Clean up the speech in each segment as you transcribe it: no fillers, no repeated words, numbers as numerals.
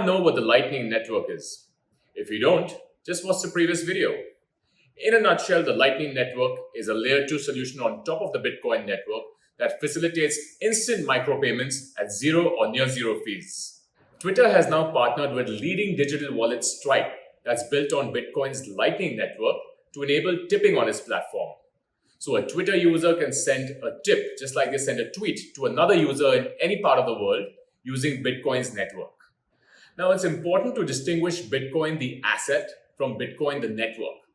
now know what the Lightning Network is. If you don't, just watch the previous video. In a nutshell, the Lightning Network is a layer 2 solution on top of the Bitcoin network that facilitates instant micropayments at zero or near zero fees. Twitter has now partnered with leading digital wallet Strike that's built on Bitcoin's Lightning Network to enable tipping on its platform. So a Twitter user can send a tip just like they send a tweet to another user in any part of the world using Bitcoin's network. Now, it's important to distinguish Bitcoin the asset from Bitcoin the network.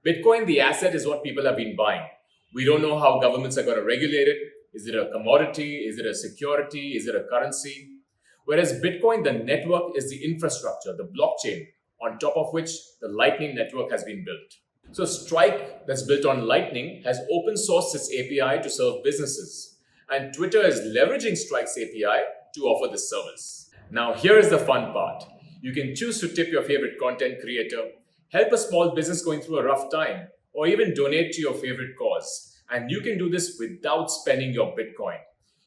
Bitcoin the asset is what people have been buying. We don't know how governments are going to regulate it. Is it a commodity? Is it a security? Is it a currency? Whereas Bitcoin the network is the infrastructure, the blockchain, on top of which the Lightning Network has been built. So Strike, that's built on Lightning, has open sourced its API to serve businesses. And Twitter is leveraging Strike's API to offer this service. Now, here is the fun part. You can choose to tip your favorite content creator, help a small business going through a rough time, or even donate to your favorite cause. And you can do this without spending your Bitcoin.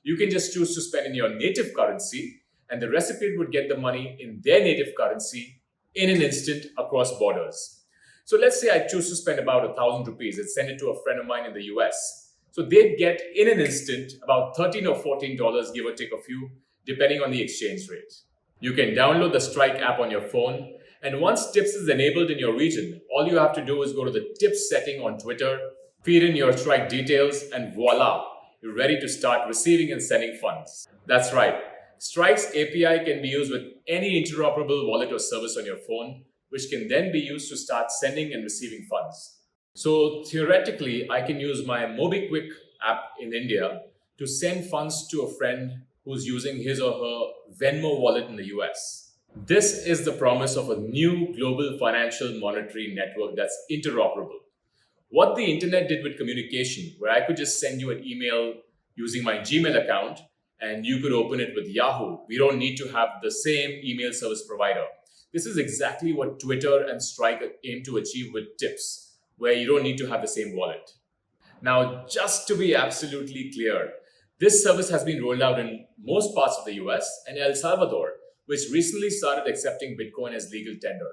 You can just choose to spend in your native currency, and the recipient would get the money in their native currency in an instant across borders. So let's say I choose to spend about 1,000 rupees and send it to a friend of mine in the US. So they'd get in an instant about $13 or $14, give or take a few, depending on the exchange rate. You can download the Strike app on your phone, and once tips is enabled in your region, all you have to do is go to the tips setting on Twitter, feed in your Strike details, and voila, you're ready to start receiving and sending funds. That's right. Strike's API can be used with any interoperable wallet or service on your phone, which can then be used to start sending and receiving funds. So theoretically, I can use my MobiKwik app in India to send funds to a friend who's using his or her Venmo wallet in the US. This is the promise of a new global financial monetary network that's interoperable. What the internet did with communication, where I could just send you an email using my Gmail account and you could open it with Yahoo. We don't need to have the same email service provider. This is exactly what Twitter and Strike aim to achieve with tips, where you don't need to have the same wallet. Now, just to be absolutely clear, this service has been rolled out in most parts of the US and El Salvador, which recently started accepting Bitcoin as legal tender.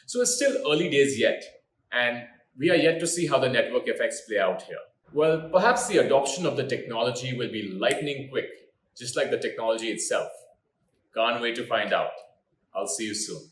So it's still early days yet, and we are yet to see how the network effects play out here. Well, perhaps the adoption of the technology will be lightning quick, just like the technology itself. Can't wait to find out. I'll see you soon.